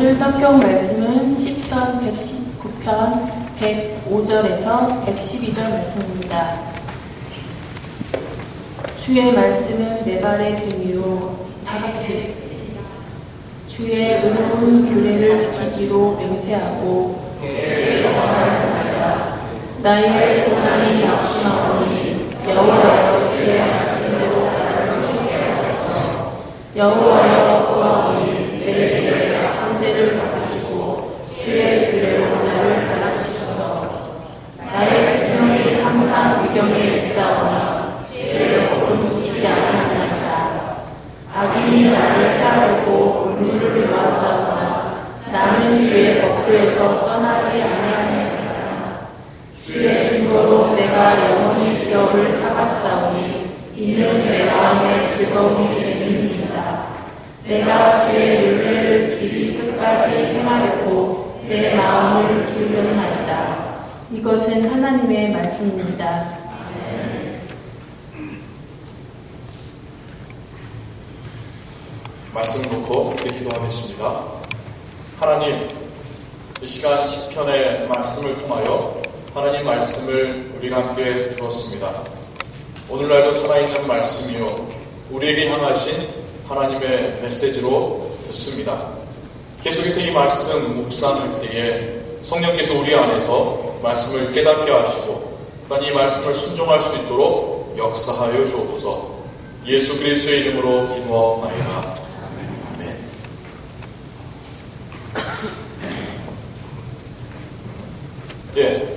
오늘 성경 말씀은 시편 119편 105절에서 112절 말씀입니다. 주의 말씀은 내 발의 등이요. 다같이 주의 의로운 규례를 지키기로 맹세하고 나의 고난이 역심하오니 여호와여 주의 말씀대로 알아주시옵소서. 여호와여 구하오니 내게 황제를 받으시고 주의 규례로 나를 가르치소서. 나의 생명이 항상 위경에 있사오니 주의 법은 잊지 아니하나이다. 악인이 나를 해하려고 올무를 놓았사오나 나는 주의 법도에서 떠나지 아니하나이다. 주의 증거로 내가 영원히 기업을 사갔사오니 이는 내 마음의 즐거움이 됨이니이다. 내가 주의 율례를 길이 끝까지 행하려고 내 마음을 기울였나이다. 이것은 하나님의 말씀입니다. 말씀 놓고 기도하겠습니다. 하나님, 이 시간 시편의 말씀을 통하여 하나님 말씀을 우리가 함께 들었습니다. 오늘날도 살아있는 말씀이요 우리에게 향하신 하나님의 메시지로 듣습니다. 계속해서 이 말씀 묵상할 때에 성령께서 우리 안에서 말씀을 깨닫게 하시고 또한 이 말씀을 순종할 수 있도록 역사하여 주옵소서. 예수 그리스도의 이름으로 기도하옵나이다. 아멘. 예,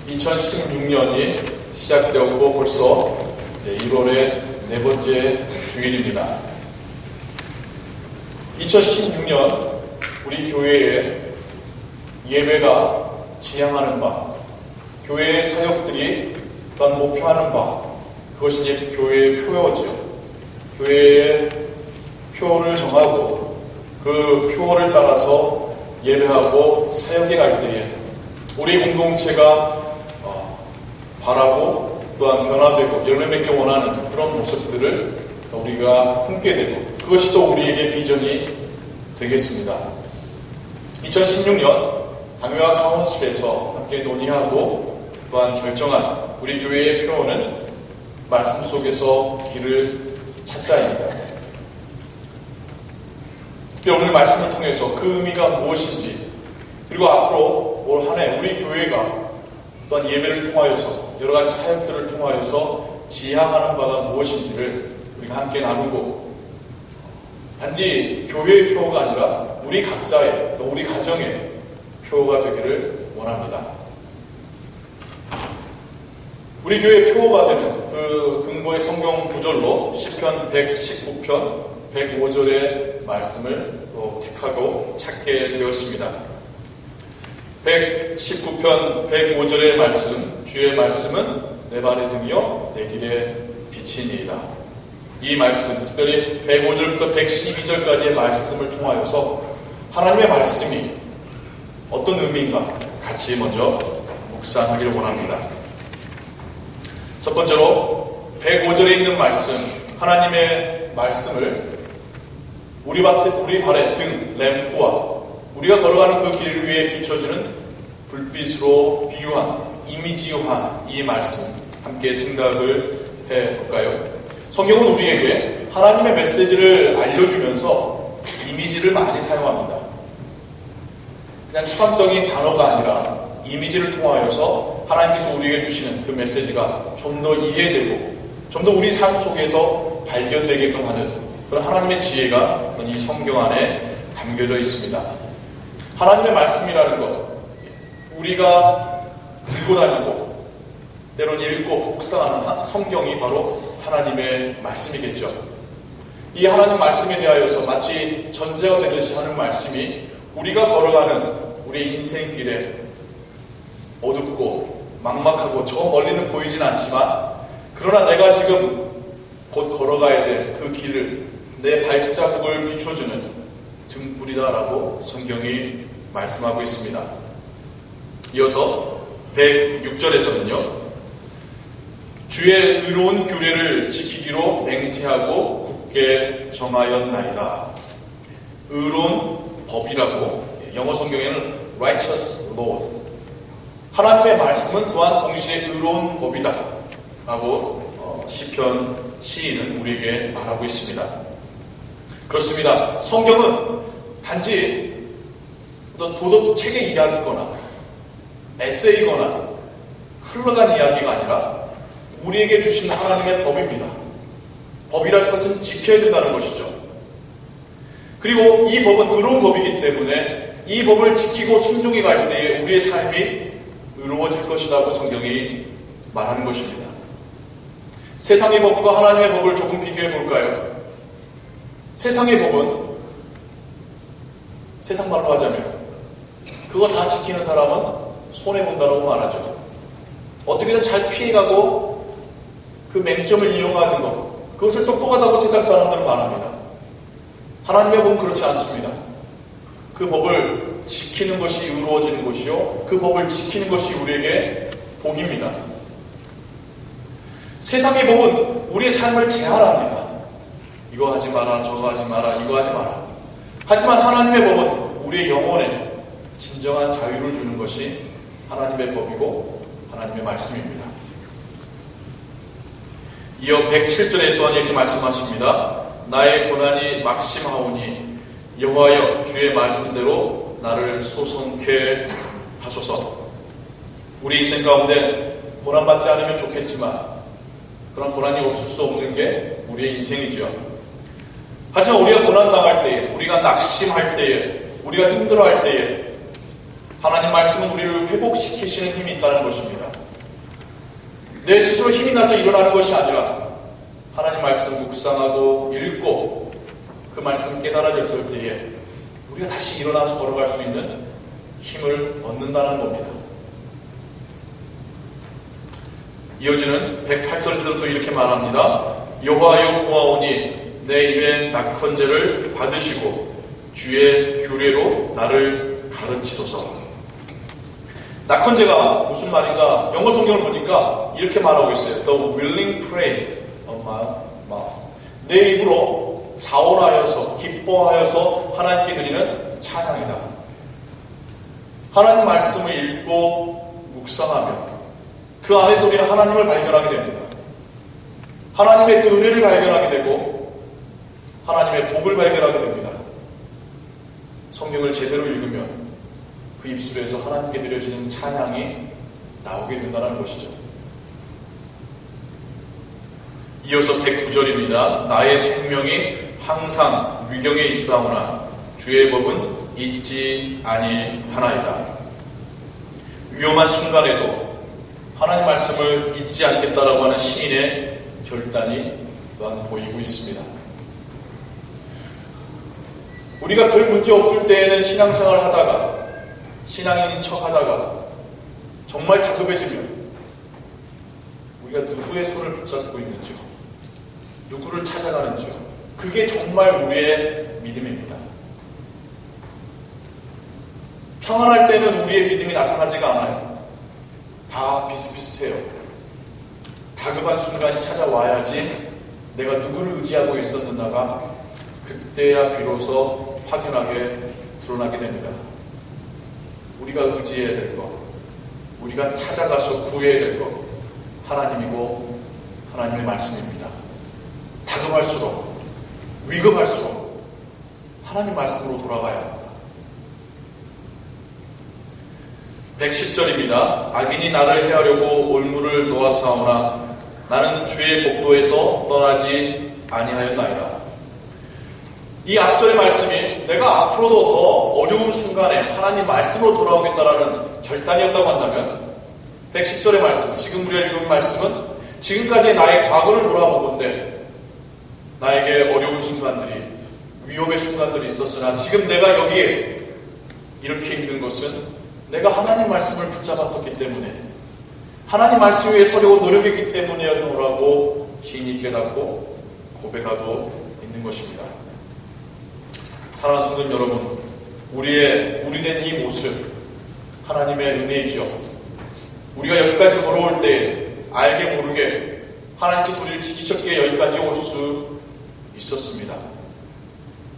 2016년이 시작되었고 벌써 1월의 네 번째 주일입니다. 2016년 우리 교회의 예배가 지향하는 바, 교회의 사역들이 또한 목표하는 바, 그것이 이제 교회의 표어죠. 교회의 표를 정하고 그 표어를 따라서 예배하고 사역에 갈 때에 우리 공동체가 바라고 또한 변화되고 열매 맺기 원하는 그런 모습들을 우리가 품게 되고 그것이 또 우리에게 비전이 되겠습니다. 2016년 당회와 카운슬에서 함께 논의하고 또한 결정한 우리 교회의 표어는 말씀 속에서 길을 찾자입니다. 특별히 오늘 말씀을 통해서 그 의미가 무엇인지 그리고 앞으로 올 한 해 우리 교회가 또한 예배를 통하여서 여러 가지 사역들을 통하여서 지향하는 바가 무엇인지를 우리가 함께 나누고 단지 교회의 표어가 아니라 우리 각자의 또 우리 가정의 표어가 되기를 원합니다. 우리 교회의 표어가 되는 그 근거의 성경 구절로 시편 119편 105절의 말씀을 또 택하고 찾게 되었습니다. 119편 105절의 말씀, 주의 말씀은 내 발의 등이요 내 길의 빛이니이다. 이 말씀, 특별히 105절부터 112절까지의 말씀을 통하여서 하나님의 말씀이 어떤 의미인가 같이 먼저 묵상하기를 원합니다. 첫 번째로 105절에 있는 말씀, 하나님의 말씀을 우리 발의 등 램프와 우리가 걸어가는 그 길 위에 비춰지는 불빛으로 비유한, 이미지화한 이 말씀 함께 생각을 해볼까요? 성경은 우리에게 하나님의 메시지를 알려주면서 이미지를 많이 사용합니다. 그냥 추상적인 단어가 아니라 이미지를 통하여서 하나님께서 우리에게 주시는 그 메시지가 좀 더 이해되고 좀 더 우리 삶 속에서 발견되게끔 하는 그런 하나님의 지혜가 이 성경 안에 담겨져 있습니다. 하나님의 말씀이라는 것, 우리가 들고 다니고 때로는 읽고 묵상하는 성경이 바로 하나님의 말씀이겠죠. 이 하나님 말씀에 대하여서 마치 전제가 되듯이 하는 말씀이 우리가 걸어가는 우리 인생길에 어둡고 막막하고 저 멀리는 보이진 않지만 그러나 내가 지금 곧 걸어가야 될 그 길을 내 발자국을 비춰주는 등불이다라고 성경이 말씀하고 있습니다. 이어서 106절에서는요. 주의 의로운 규례를 지키기로 맹세하고 굳게 정하였나이다. 의로운 법이라고, 영어 성경에는 righteous laws, 하나님의 말씀은 또한 동시에 의로운 법이다 라고 시편 시인은 우리에게 말하고 있습니다. 그렇습니다. 성경은 단지 어떤 도덕책의 이야기거나 에세이거나 흘러간 이야기가 아니라 우리에게 주신 하나님의 법입니다. 법이라는 것은 지켜야 된다는 것이죠. 그리고 이 법은 의로운 법이기 때문에 이 법을 지키고 순종해 갈 때에 우리의 삶이 의로워질 것이라고 성경이 말하는 것입니다. 세상의 법과 하나님의 법을 조금 비교해 볼까요? 세상의 법은 세상 말로 하자면 그거 다 지키는 사람은 손해본다라고 말하죠. 어떻게든 잘 피해가고 그 맹점을 이용하는 것, 그것을 똑똑하다고 세상 사람들은 말합니다. 하나님의 법은 그렇지 않습니다. 그 법을 지키는 것이 의로워지는 것이요, 그 법을 지키는 것이 우리에게 복입니다. 세상의 법은 우리의 삶을 제한합니다. 이거 하지 마라, 저거 하지 마라, 이거 하지 마라. 하지만 하나님의 법은 우리의 영혼에 진정한 자유를 주는 것이 하나님의 법이고 하나님의 말씀입니다. 이어 107절에 또한 이렇게 말씀하십니다. 나의 고난이 막심하오니 여호와여 주의 말씀대로 나를 소성케 하소서. 우리 인생 가운데 고난받지 않으면 좋겠지만 그런 고난이 없을 수 없는 게 우리의 인생이죠. 하지만 우리가 고난당할 때에, 우리가 낙심할 때에, 우리가 힘들어할 때에 하나님 말씀은 우리를 회복시키시는 힘이 있다는 것입니다. 내 스스로 힘이 나서 일어나는 것이 아니라 하나님 말씀 묵상하고 읽고 그 말씀 깨달아졌을 때에 우리가 다시 일어나서 걸어갈 수 있는 힘을 얻는다는 겁니다. 이어지는 108절에서도 또 이렇게 말합니다. 여호와여 구하오니 내 입에 낙헌제를 받으시고 주의 규례로 나를 가르치소서. 낙헌제가 무슨 말인가? 영어 성경을 보니까 이렇게 말하고 있어요. The willing praise of my mouth. 내 입으로 자원하여서 기뻐하여서 하나님께 드리는 찬양이다. 하나님 말씀을 읽고 묵상하며 그 안에서 우리는 하나님을 발견하게 됩니다. 하나님의 그 은혜를 발견하게 되고 하나님의 복을 발견하게 됩니다. 성경을 제대로 읽으면 그 입술에서 하나님께 드려지는 찬양이 나오게 된다는 것이죠. 이어서 109절입니다. 나의 생명이 항상 위경에 있사오나 주의 법은 잊지 아니하나이다. 위험한 순간에도 하나님 말씀을 잊지 않겠다라고 하는 시인의 결단이 또한 보이고 있습니다. 우리가 별 문제 없을 때에는 신앙생활을 하다가 신앙인인 척 하다가 정말 다급해지면 우리가 누구의 손을 붙잡고 있는지요, 누구를 찾아가는지요, 그게 정말 우리의 믿음입니다. 평안할 때는 우리의 믿음이 나타나지가 않아요. 다 비슷비슷해요. 다급한 순간이 찾아와야지 내가 누구를 의지하고 있었는가가 그때야 비로소 확연하게 드러나게 됩니다. 우리가 의지해야 될 것, 우리가 찾아가서 구해야 될 것, 하나님이고 하나님의 말씀입니다. 다급할수록, 위급할수록 하나님 말씀으로 돌아가야 합니다. 110절입니다. 악인이 나를 해하려고 올무를 놓았사오나 나는 주의 복도에서 떠나지 아니하였나이다. 이 앞절의 말씀이 내가 앞으로도 더 어려운 순간에 하나님 말씀으로 돌아오겠다라는 결단이었다고 한다면 110절의 말씀, 지금 우리가 읽은 말씀은 지금까지 나의 과거를 돌아보건대 나에게 어려운 순간들이, 위험의 순간들이 있었으나 지금 내가 여기에 이렇게 있는 것은 내가 하나님 말씀을 붙잡았었기 때문에, 하나님 말씀 위에 서려고 노력했기 때문이어서라고 시인이 깨닫고 고백하고 있는 것입니다. 사랑하는 성도 여러분, 우리된 이 모습 하나님의 은혜이죠. 우리가 여기까지 걸어올 때 알게 모르게 하나님께서 우리를 지키셨기에 여기까지 올 수 있었습니다.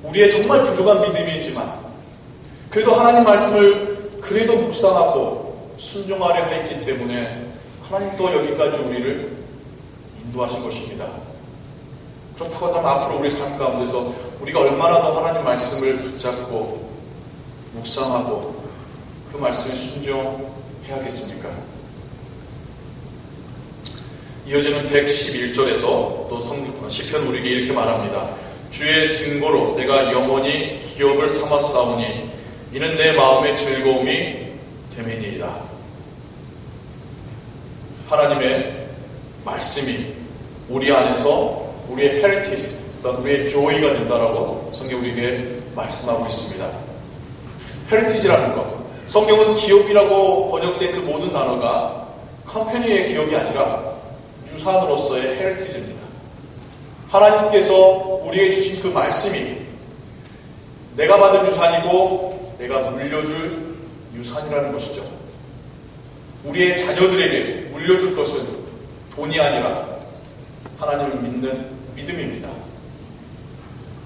우리의 정말 부족한 믿음이지만 그래도 하나님 말씀을 그래도 묵상하고 순종하려 했기 때문에 하나님 또 여기까지 우리를 인도하신 것입니다. 그렇다고 한다면 앞으로 우리 삶 가운데서 우리가 얼마나 더 하나님 말씀을 붙잡고 묵상하고 그 말씀에 순종해야겠습니까? 이어지는 111절에서 또 시편 우리에게 이렇게 말합니다. 주의 증거로 내가 영원히 기업을 삼았사오니 이는 내 마음의 즐거움이 됨이니이다. 하나님의 말씀이 우리 안에서 우리의 헤리티지, 우리의 조이가 된다라고 성경 우리에게 말씀하고 있습니다. 헤리티지라는 것, 성경은 기업이라고 번역된 그 모든 단어가 컴퍼니의 기업이 아니라 유산으로서의 헤리티지입니다. 하나님께서 우리에게 주신 그 말씀이 내가 받은 유산이고 내가 물려줄 유산이라는 것이죠. 우리의 자녀들에게 물려줄 것은 돈이 아니라 하나님을 믿는 믿음입니다.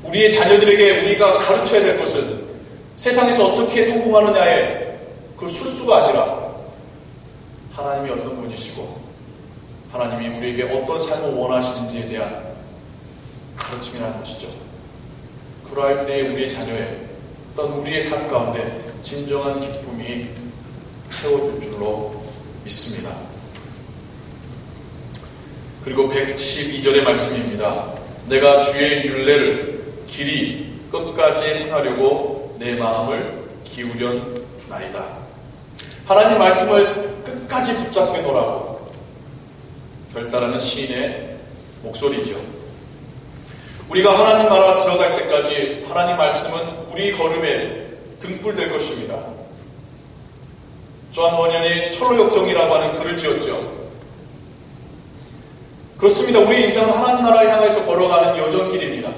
우리의 자녀들에게 우리가 가르쳐야 될 것은 세상에서 어떻게 성공하느냐의 그 술수가 아니라 하나님이 어떤 분이시고 하나님이 우리에게 어떤 삶을 원하시는지에 대한 가르침이라는 것이죠. 그러할 때 우리의 자녀의 어떤 우리의 삶 가운데 진정한 기쁨이 채워질 줄로 믿습니다. 그리고 112절의 말씀입니다. 내가 주의 율례를 길이 끝까지 행하려고 내 마음을 기울였나이다. 하나님 말씀을 끝까지 붙잡게 놓으라고 결단하는 시인의 목소리죠. 우리가 하나님 나라 들어갈 때까지 하나님 말씀은 우리 걸음에 등불 될 것입니다. 존 원년이 철로역정이라고 하는 글을 지었죠. 그렇습니다. 우리 인생은 하나님 나라를 향해서 걸어가는 여정길입니다.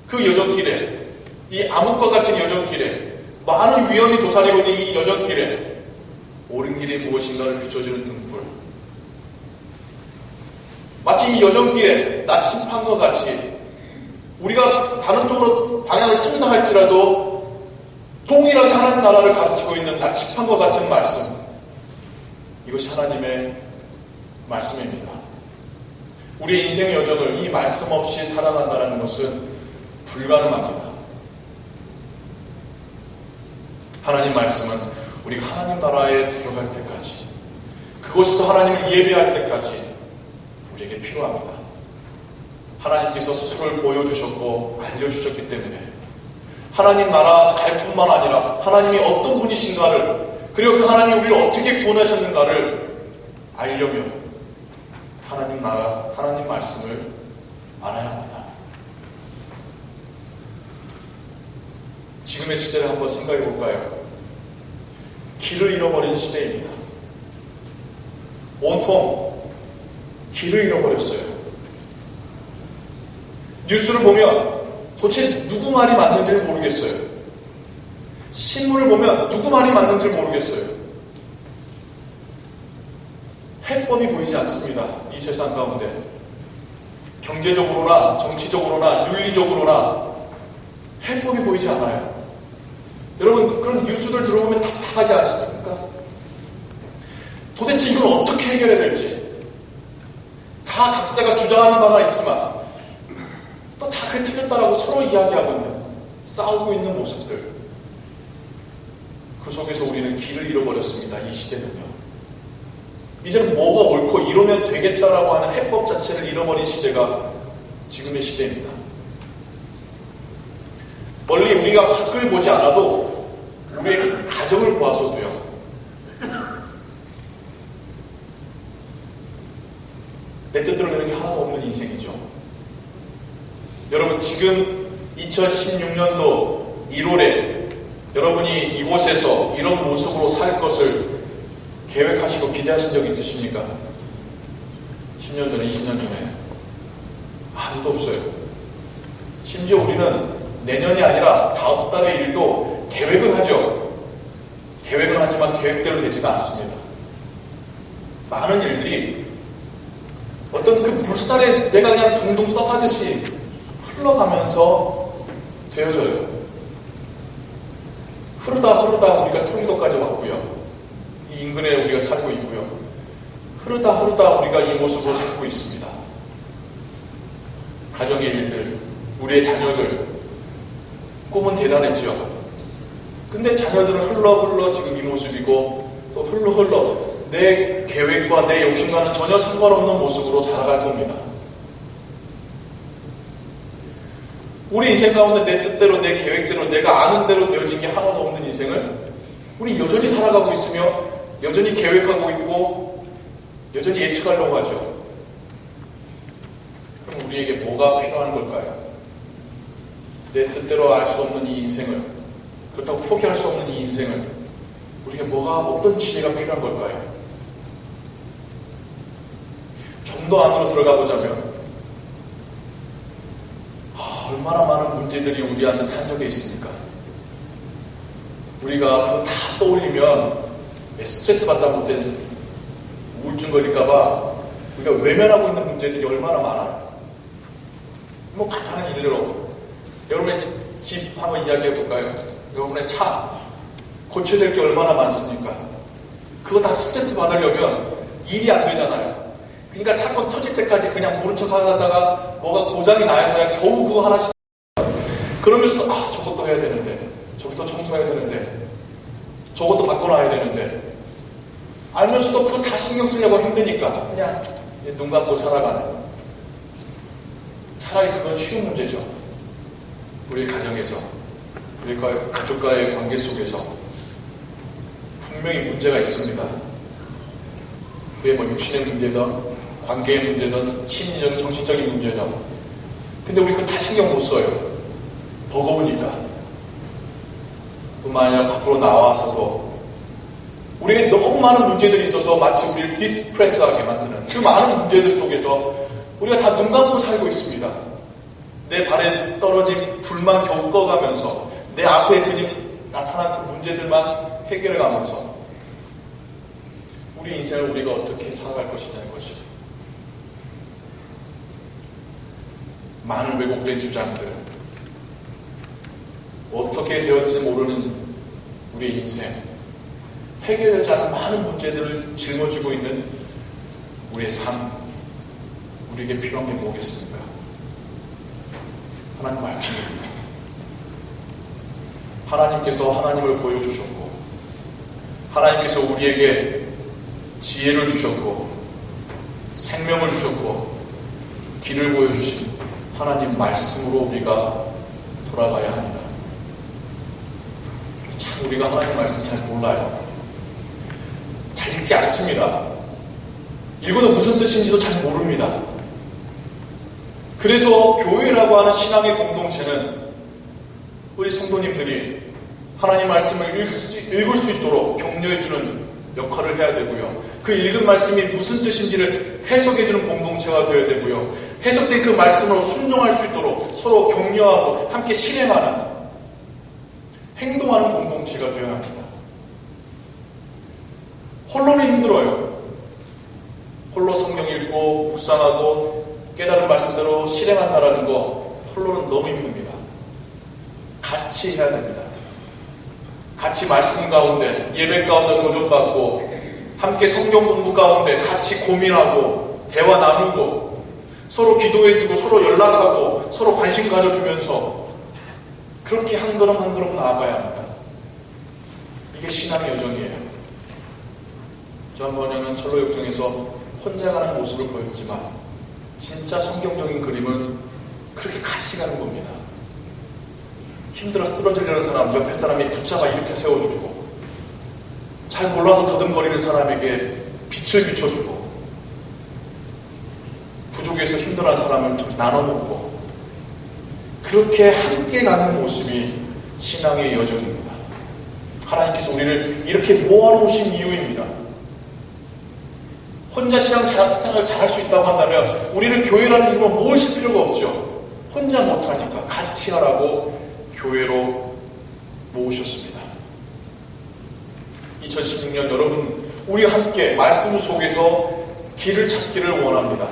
그 여정길에, 이 암흑과 같은 여정길에, 많은 위험이 도사리고 있는 이 여정길에 옳은 길이 무엇인가를 비춰주는 등불. 마치 이 여정길에 나침판과 같이 우리가 다른 쪽으로 방향을 튼다 할지라도 동일하게 하나님 나라를 가르치고 있는 나침판과 같은 말씀. 이것이 하나님의 말씀입니다. 우리의 인생의 여정을 이 말씀 없이 살아간다는 것은 불가능합니다. 하나님 말씀은 우리가 하나님 나라에 들어갈 때까지, 그곳에서 하나님을 예배할 때까지 우리에게 필요합니다. 하나님께서 스스로를 보여주셨고 알려주셨기 때문에 하나님 나라 갈 뿐만 아니라 하나님이 어떤 분이신가를, 그리고 그 하나님이 우리를 어떻게 구원하셨는가를 알려면 하나님 나라, 하나님 말씀을 알아야 합니다. 지금의 시대를 한번 생각해 볼까요? 길을 잃어버린 시대입니다. 온통 길을 잃어버렸어요. 뉴스를 보면 도대체 누구 말이 맞는지를 모르겠어요. 신문을 보면 누구 말이 맞는지 모르겠어요. 해법이 보이지 않습니다. 이 세상 가운데. 경제적으로나 정치적으로나 윤리적으로나 해법이 보이지 않아요. 여러분, 그런 뉴스들 들어보면 답답하지 않습니까? 도대체 이걸 어떻게 해결해야 될지. 다 각자가 주장하는 바가 있지만 또 다 그게 틀렸다라고 서로 이야기하고 있는, 싸우고 있는 모습들. 그 속에서 우리는 길을 잃어버렸습니다. 이 시대는요. 이제는 뭐가 옳고 이러면 되겠다라고 하는 해법 자체를 잃어버린 시대가 지금의 시대입니다. 멀리 우리가 밖을 보지 않아도 우리의 가정을 보아서도요. 내 뜻대로 되는 게 하나도 없는 인생이죠. 여러분, 지금 2016년도 1월에 여러분이 이곳에서 이런 모습으로 살 것을 계획하시고 기대하신 적 있으십니까? 10년 전에, 20년 전에 아무도 없어요. 심지어 우리는 내년이 아니라 다음 달의 일도 계획은 하죠. 계획은 하지만 계획대로 되지가 않습니다. 많은 일들이 어떤 그 물살에 내가 그냥 둥둥 떠가듯이 흘러가면서 되어져요. 흐르다 우리가 통일도까지 왔고요. 이 인근에 우리가 살고 있고요. 흐르다 우리가 이 모습으로 살고 있습니다. 가정의 일들, 우리의 자녀들, 꿈은 대단했죠. 근데 자녀들은 흘러 지금 이 모습이고 또 흘러 내 계획과 내 욕심과는 전혀 상관없는 모습으로 자라갈 겁니다. 우리 인생 가운데 내 뜻대로 내 계획대로 내가 아는 대로 되어진 게 하나도 없는 인생을 우리 여전히 살아가고 있으며 여전히 계획하고 있고 여전히 예측하려고 하죠. 그럼 우리에게 뭐가 필요한 걸까요? 내 뜻대로 알 수 없는 이 인생을, 그렇다고 포기할 수 없는 이 인생을 우리에게 어떤 지혜가 필요한 걸까요? 좀 더 안으로 들어가 보자면 얼마나 많은 문제들이 우리한테 산적해 있습니까? 우리가 그거 다 떠올리면 스트레스 받다 못해 우울증 걸릴까봐 우리가 외면하고 있는 문제들이 얼마나 많아요. 뭐 간단한 일로 여러분의 집 한번 이야기해 볼까요? 여러분의 차 고쳐야 될 게 얼마나 많습니까? 그거 다 스트레스 받으려면 일이 안 되잖아요. 그러니까 사건 터질 때까지 그냥 모른 척 하다가 뭐가 고장이 나서야 겨우 그거 하나씩 그러면서도 저것도 해야 되는데 저것도 청소해야 되는데 저것도 바꿔놔야 되는데 알면서도 그거 다 신경 쓰려고 힘드니까 그냥 눈 감고 살아가는. 차라리 그건 쉬운 문제죠. 우리 가정에서 우리 가족과의 관계 속에서 분명히 문제가 있습니다. 그게 육신의 문제든 관계의 문제든 심리적, 정신적인 문제든. 근데 우리 그거 다 신경 못 써요. 버거우니까. 뿐만 아니라 밖으로 나와서도 우리에게 너무 많은 문제들이 있어서 마치 우리를 디스프레스하게 만드는 그 많은 문제들 속에서 우리가 다 눈 감고 살고 있습니다. 내 발에 떨어진 불만 겨우 꺼가면서 내 앞에 나타난 그 문제들만 해결해가면서 우리 인생을 우리가 어떻게 살아갈 것이냐는 것이죠. 많은 왜곡된 주장들, 어떻게 되었는지 모르는 우리의 인생, 해결되지 않은 많은 문제들을 짊어지고 있는 우리의 삶, 우리에게 필요한 게 뭐겠습니까? 하나님 말씀입니다. 하나님께서 하나님을 보여주셨고 하나님께서 우리에게 지혜를 주셨고 생명을 주셨고 길을 보여주신 하나님 말씀으로 우리가 돌아가야 합니다. 참 우리가 하나님 말씀 잘 몰라요. 잘 읽지 않습니다. 읽어도 무슨 뜻인지도 잘 모릅니다. 그래서 교회라고 하는 신앙의 공동체는 우리 성도님들이 하나님 말씀을 읽을 수 있도록 격려해주는 역할을 해야 되고요. 그 읽은 말씀이 무슨 뜻인지를 해석해주는 공동체가 되어야 되고요. 해석된 그 말씀으로 순종할 수 있도록 서로 격려하고 함께 실행하는, 행동하는 공동체가 되어야 합니다. 홀로는 힘들어요. 홀로 성경 읽고 묵상하고 깨달은 말씀대로 실행한다라는 거 홀로는 너무 힘듭니다. 같이 해야 됩니다. 같이 말씀 가운데 예배 가운데 도전받고 함께 성경 공부 가운데 같이 고민하고 대화 나누고 서로 기도해주고 서로 연락하고 서로 관심 가져주면서 그렇게 한 걸음 한 걸음 나아가야 합니다. 이게 신앙의 여정이에요. 지난번에는 철로역정에서 혼자 가는 모습을 보였지만 진짜 성경적인 그림은 그렇게 같이 가는 겁니다. 힘들어 쓰러지려는 사람 옆에 사람이 붙잡아 일으켜 세워주고 잘 몰라서 더듬거리는 사람에게 빛을 비춰주고 부족해서 힘들어하는 사람을 좀 나눠 먹고 그렇게 함께 가는 모습이 신앙의 여정입니다. 하나님께서 우리를 이렇게 모아놓으신 이유입니다. 혼자 신앙생활을 잘할 수 있다고 한다면 우리를 교회라는 이름으로 모으실 필요가 없죠. 혼자 못하니까 같이 하라고 교회로 모으셨습니다. 2016년 여러분 우리 함께 말씀 속에서 길을 찾기를 원합니다.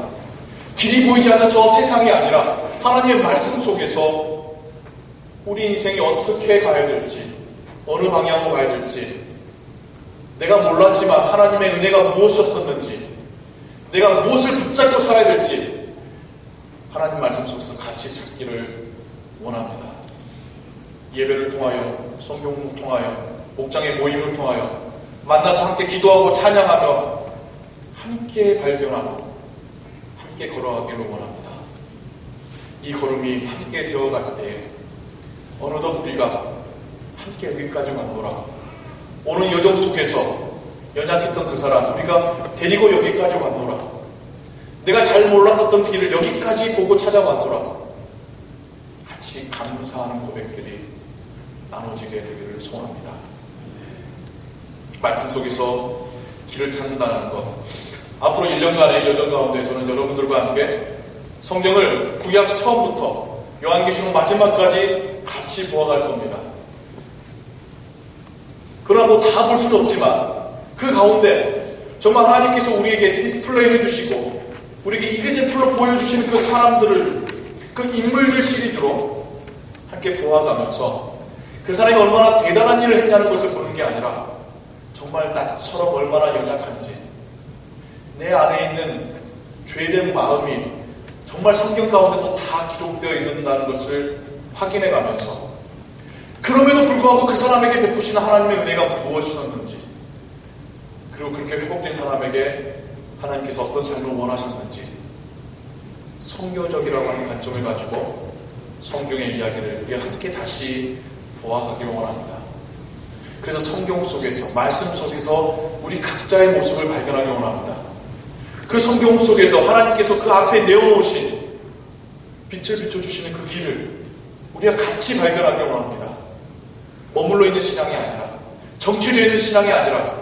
길이 보이지 않는 저 세상이 아니라 하나님의 말씀 속에서 우리 인생이 어떻게 가야 될지 어느 방향으로 가야 될지, 내가 몰랐지만 하나님의 은혜가 무엇이었었는지, 내가 무엇을 붙잡고 살아야 될지 하나님 말씀 속에서 같이 찾기를 원합니다. 예배를 통하여, 성경을 통하여, 목장의 모임을 통하여 만나서 함께 기도하고 찬양하며 함께 발견하고 함께 걸어가기를 원합니다. 이 걸음이 함께 되어갈 때에 어느덧 우리가 함께 여기까지 왔노라. 오는 여정 속에서 연약했던 그 사람 우리가 데리고 여기까지 왔노라. 내가 잘 몰랐었던 길을 여기까지 보고 찾아왔노라. 같이 감사하는 고백들이 나눠지게 되기를 소원합니다. 말씀 속에서 길을 찾는다는 것, 앞으로 1년간의 여정 가운데 저는 여러분들과 함께 성경을 구약 처음부터 요한계시록 마지막까지 같이 보아갈 겁니다. 그러나 뭐 다 볼 수는 없지만 그 가운데 정말 하나님께서 우리에게 디스플레이 해주시고 우리에게 이그제플로 보여주시는 그 사람들을, 그 인물들 시리즈로 함께 보아가면서 그 사람이 얼마나 대단한 일을 했냐는 것을 보는 게 아니라 정말 나처럼 얼마나 연약한지, 내 안에 있는 그 죄된 마음이 정말 성경 가운데서 다 기록되어 있는다는 것을 확인해 가면서, 그럼에도 불구하고 그 사람에게 베푸시는 하나님의 은혜가 무엇이었는지, 그리고 그렇게 회복된 사람에게 하나님께서 어떤 삶을 원하셨는지, 성교적이라고 하는 관점을 가지고 성경의 이야기를 우리 함께 다시 보아가기를 원합니다. 그래서 성경 속에서, 말씀 속에서 우리 각자의 모습을 발견하기 원합니다. 그 성경 속에서 하나님께서 그 앞에 내어놓으신 빛을 비춰주시는 그 길을 우리가 같이 발견하기 원합니다. 머물러 있는 신앙이 아니라, 정치되어 있는 신앙이 아니라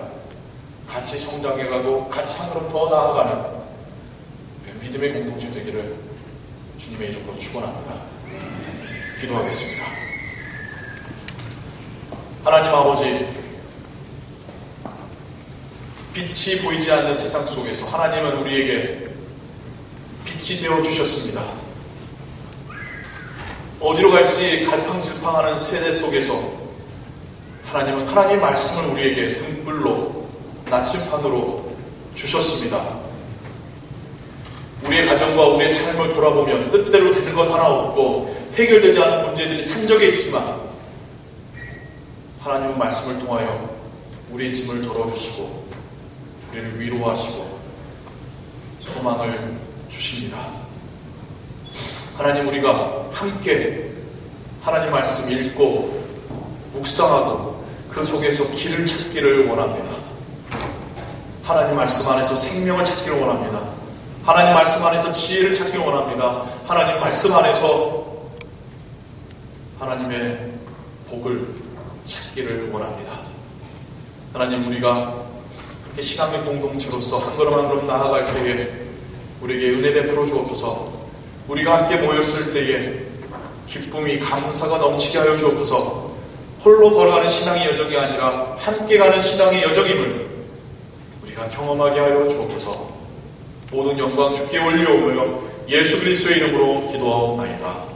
같이 성장해가고 같이 한 걸음 더 나아가는 믿음의 공동체 되기를 주님의 이름으로 축원합니다. 기도하겠습니다. 하나님 아버지, 빛이 보이지 않는 세상 속에서 하나님은 우리에게 빛이 되어주셨습니다. 어디로 갈지 갈팡질팡하는 세대 속에서 하나님은 하나님의 말씀을 우리에게 등불로, 나침판으로 주셨습니다. 우리의 가정과 우리의 삶을 돌아보면 뜻대로 되는 것 하나 없고 해결되지 않은 문제들이 산적해 있지만 하나님은 말씀을 통하여 우리의 짐을 덜어주시고 우리를 위로하시고 소망을 주십니다. 하나님, 우리가 함께 하나님 말씀 읽고 묵상하고 그 속에서 길을 찾기를 원합니다. 하나님 말씀 안에서 생명을 찾기를 원합니다. 하나님 말씀 안에서 지혜를 찾기를 원합니다. 하나님 말씀 안에서 하나님의 복을 찾기를 원합니다. 하나님, 우리가 함께 신앙의 공동체로서 한 걸음 한 걸음 나아갈 때에 우리에게 은혜 베풀어 주옵소서. 우리가 함께 모였을 때에 기쁨이, 감사가 넘치게 하여 주옵소서. 홀로 걸어가는 신앙의 여정이 아니라 함께 가는 신앙의 여정임을 우리가 경험하게 하여 주옵소서. 모든 영광 주께 올려오며 예수 그리스도의 이름으로 기도하옵나이다.